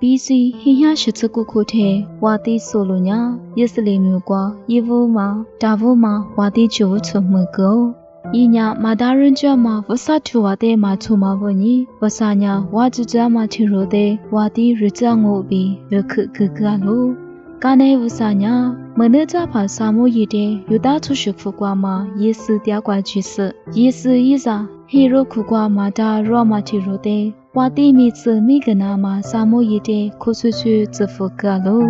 BC ဟင်းရရှိစကုခုထဲဝါတိဆိုလိုညာယစ်စလီမျိုးကွာယေဘူမှာဒါဘူမှာဝါတိချိုချုံမကောဤညာမာဒါရင်ကျမှာဝဆတ်ထူဝတဲ့မှာချုံမဘနီဝဆာညာဝါကြကြမှာချီရိုတဲ့ဝါတိရကြငိုပြီးရခခကလိုကနေဝဆာညာမနကြဖာစာမိုးရည်တဲ့ယူသားချုရှုဖူကွာမှာယေစတရားကွာချစ်စယေစဤစာဟီရိုခုကွာမာဒါရောမချီရိုတဲ့ဝါတိမီစမိကနာမှာစာမိုးရည်တဲ့ခုဆွဆွဇဖူကလို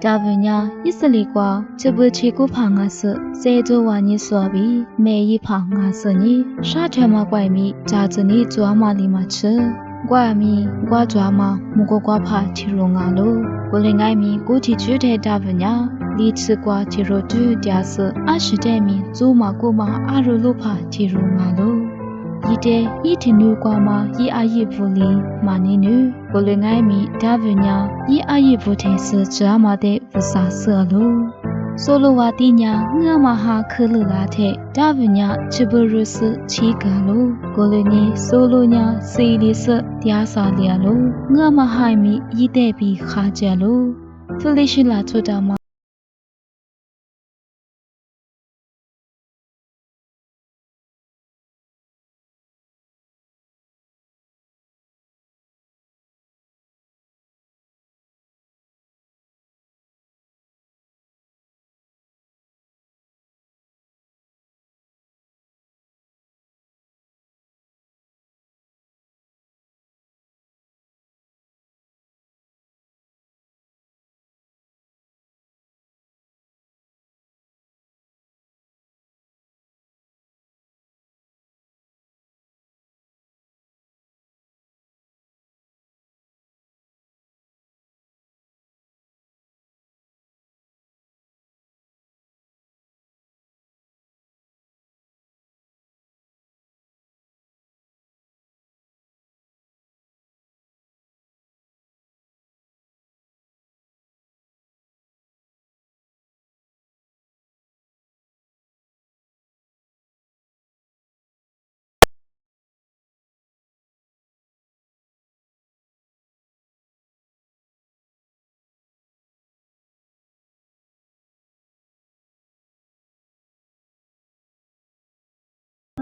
ဒါဗညာဣစလီကွာချဘချီကိုဖာငါစစေဇဝါညစ်စောပြီးမေယိဖာငါစနီရှာထွဲမကွိုင်မီဂျာဇနီကျွာမာလီမချေကွာမီကွာကျွာမာမကောကွာဖာချီရောငါလိုကိုလင်ငိုင်းမီကိုချီချွတဲ့ဒါဗညာလီချကွာချီရိုတူကြာစအရှိတဲ့မီဇိုမာကိုမာအာရိုလိုဖာချီရောငါလိုဤတဲ့ဤထနူကွာမှာဤအာယိဘူလီမာနီနူကိုလငိုင်းမီဒါဗညာဤအာယိဘူထေဆဂျာမာတဲ့ဝဆာဆာလိုဆိုလိုဝါတိညာငါမဟာခလလာတဲ့ဒါဗညာချဘရုစချီကလိုကိုလငီဆိုလိုညာစီလီစတရားစာလျာလိုငါမဟိုင်မီဤတဲ့ပြီးခါကြလိုဖလိရှိလာချတာမ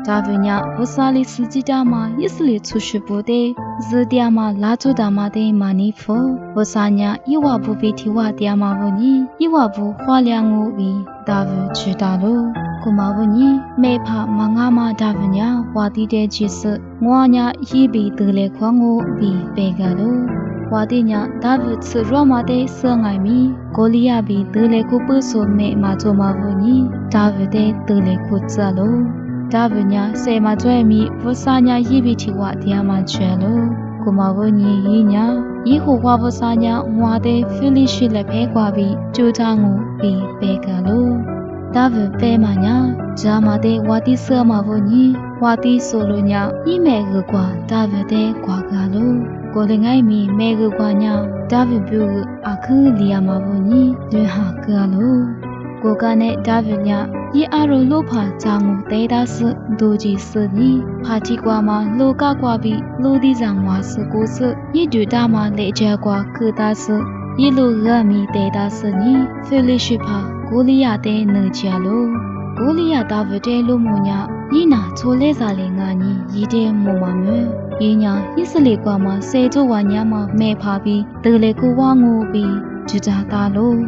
ဒါဗညာဝဆာလီစကြတာမှာဣစလီချူရှိပိုတဲ့ဇဒျာမှာလာချူတာမှာတဲ့မာနီဖောဝဆာညာဣဝဘူပီတီဝတရားမှာဘူးနီဣဝဘူခွာလျံငိုပြီးဒါဗချူတာလိုကိုမဘူးနီမေဖာမငါမဒါဗညာဝါတီတဲ့ချစ်စငွာညာဤဘီတလေခွန်ငိုပြီးပေကလိုဝါတိညာဒါဗချူရောမတဲ့ဆငိုင်မီကိုလီယာဘီတလေကိုပဆိုမေမာချိုမဘူးနီဒါဗတဲ့တလေကိုချလိုဒါဗညာစေမကျွဲမီဝဆာညာရိပိတီဝတရားမကျွဲလို့ကိုမဝညီရီညာဤဟိုဝဝဆာညာငွာတဲ့ဖိလိရှိလက်ဖဲကွာပြီးကြိုးချောင်းကိုပြီးပေကလို့ဒါဗပဲမညာဂျာမတဲ့ဝါတိဆာမဝညီဝါတိဆိုလိုညာဤမဲကကွာဒါဗတဲ့ကွာကလို့ကိုလငိုင်းမီမဲကကွာညာဒါဗပြုအခူလီယာမဝညီလွဟာကလို့ကိုကနဲ့ဒါဗညာဤအရုလို့ဖာချောင်းကိုတဲဒါစဒူဂျီစနီဖာတီကွာမှာလိုကကွာပြီးလူဒီဇံဝါစကိုစဤဒူတာမှာလေချာကွာခဒါစဤလိုရမီတဲဒါစနီဖိလိရှိဖာကိုလီယာတဲနေချာလို့ကိုလီယာဒါဗတဲလို့မညာဤနာချိုလဲစာလေငါညီဤတဲမမမဲဤညာဣစလီကွာမှာစေကျဝါညာမှာမဲဖာပြီးတလေကိုဝါငိုပြီးဂျူတာတာလို့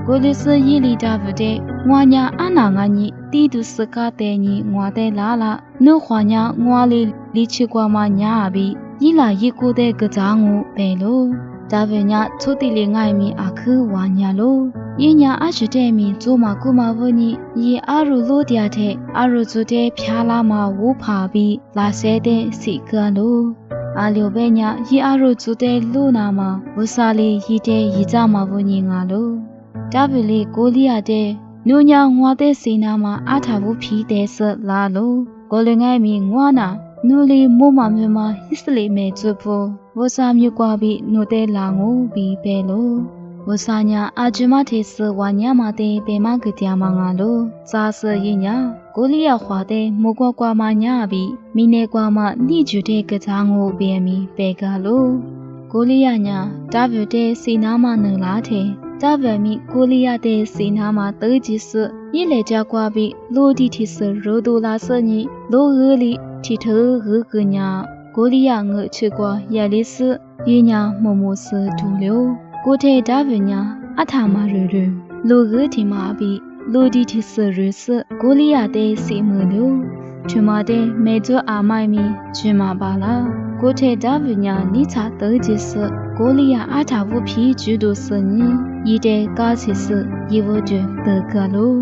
ကိုလီစယီလီဒါဗတဲ့ငွာညာအနာငါညိတီတူစကားတဲ့ညိငွာတဲ့လာလာနှုတ်ခွာညာငွာလေးလီချီကွာမညာပြီးဤလာရီကိုတဲ့ကစားငုပဲလို့ဒါဗညာချိုတီလီငိုင်မီအခူဝါညာလို့ဤညာအရှိတဲ့မီကျိုးမကုမဝညိဤအာရူလို့တရားတဲ့အာရူကျတဲ့ဖျားလာမဝူဖာပြီးလာဆဲတဲ့စီကလို့အာလျောပဲညာဤအာရူကျတဲ့လူနာမှာဝဆာလီရီတဲ့ရီကြမဝညိငါလို့ဒါဗလီကိုလီယာတဲ့နူညာငွာတဲ့စီနာမှာအာထာဘူးဖီတဲ့ဆလာလို့ကိုလငိုင်းမီငွာနာနူလီမိုမမြမဟစ်စလီမဲချဖို့ဝဆာမြကွာပြီးနိုတဲ့လာငိုပြီးပဲလို့ဝဆာညာအာဂျမထေဆဝါညာမတဲ့ပေမကတရားမငါလို့စာစရင်ညာကိုလီယာခွာတဲ့မိုကွာကွာမညာပြီးမိနေကွာမနိကျူတဲ့ကစားငိုပဲမီပဲကလို့ ကိုလီယာညာဒါဗတဲ့စီနာမနလာတဲ့ဒါဗမီကိုလီယာတဲ့စီနာမတေးကြီးစညလေကြကွာပြီးလိုဒီတီစရိုဒိုလာစညလိုဂလီတီထဂကညာကိုလီယာငချကွာရလီစရညာမမစဒူလျိုကိုတဲ့ဒါဗညာအထာမရရလိုဂတီမာပြီးလိုဒီတီစရစကိုလီယာတဲ့စီမလို့ချမတဲ့မေဇွအာမိုင်မီဂျင်မာပါလားကိုတဲ့ဒါဗညာနိချတေးကြီးစကိုလီယာအထာဘူးဖြီဂျူဒိုစညဤတဲ့ကားစီစယေဝကျတကလို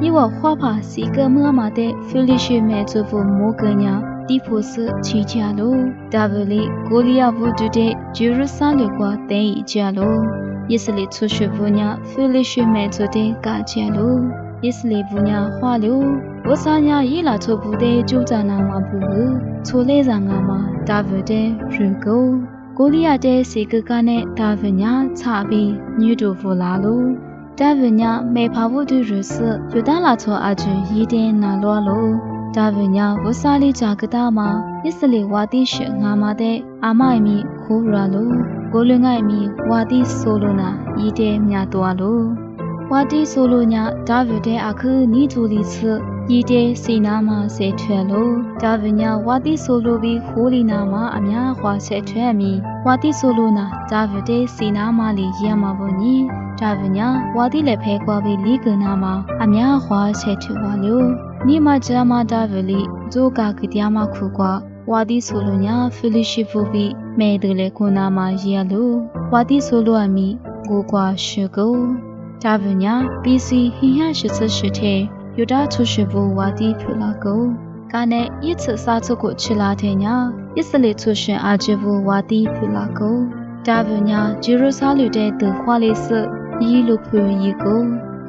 ဤဝခွာဖာစီကမမတဲ့ဖိလိရှိမဲဇဖူမိုကညာတီဖိုစချီချာလိုဒါဗလီကိုလီယာဘူးတူတဲ့ဂျေရုဆာလေကွာတဲဤချာလိုယစ်စလီချွရှဘူညာဖိလိရှိမဲဇတဲ့ကာချာလိုယစ်စလီဘူးညာခွာလိုဝဆာညာရေးလာချိုဘူးတဲ့ကျူးကြနာမှာဘူးချိုလေးစာငါမှာဒါဗတဲ့ရီကိုကိုလီယာတဲ့စီကကနဲ့ဒါဗညာချပြီးညူတူဖိုလာလိုဒါဗညာမေဖာဘူးတူရစယူဒါလာချောအချူရီတဲ့နာလောလိုဒါဗညာဝဆာလီဂျာကတာမှာအစ္စလီဝါတိရှငါမတဲ့အာမိုင်မီခိုးရာလိုကိုလွင်ငိုင်မီဝါတိဆိုလိုနာရီတဲ့မြတ်တော်လိုဝါတိဆိုလိုညာဒါဗတဲ့အခုနီတူလီစရီတဲ့စီနာမှာဆေထွဲလို့ဒါဗညာဝါတိဆိုလိုပြီးခိုးလီနာမှာအများခွာဆေထွဲမီဝါတိဆိုလိုနာဒါဗတဲ့စီနာမှာလီရမှာပေါ့ညီဒါဗညာဝါတိလည်းဖဲကွာပြီးလီကနာမှာအများခွာဆေထွဲပါလို့နီမဂျာမာဒါဗလီဂျိုကာကတိယာမခုကွာဝါတိဆိုလိုညာဖိလိရှိဖူပြီးမဲတယ်လေခုနာမှာရလို့ဝါတိဆိုလိုအမီကိုကွာရှုကိုဒါဗညာ PC ဟိဟ88ထဲယူဒါချူရှိဘူဝါတီဖူလာကိုကနဲ့ရစ်စစားချုပ်ကိုချလာတဲ့ညာရစ်စလေချူရှင်အာဂျီဘူဝါတီဖူလာကိုဒါဗညာဂျေရုဆာလူတဲ့သူခွာလေးစရီလူဖူရီကို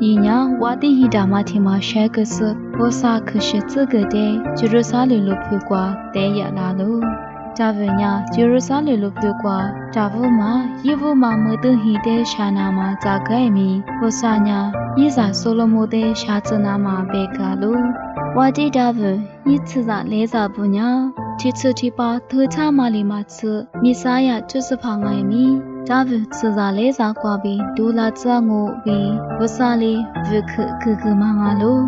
ဤညာဝါတီဟီဒါမတီမာရှဲကစဘောစာခရှိစကတဲ့ဂျေရုဆာလူလူဖူကွာတဲရလာလို့ဒါဗညာဂျေရုဆာလူလူဖူကွာဒါဘူမာယေဘူမာမတဟီတဲ့ရှာနာမှာဇာဂဲမီဘောစာညာယေဇာဆိုလိုမိုတဲ့ရှာချနာမှာဘေကလိုဝါတီဒါဗဤချစာလဲစာပညာတီချတီပါထချမာလီမာချမိစားရကျွစဖာငိုင်မီဒါဗချစာလဲစာကွာပြီးဒူလာချငိုပြီးဝဆာလီဝခခကမငါလို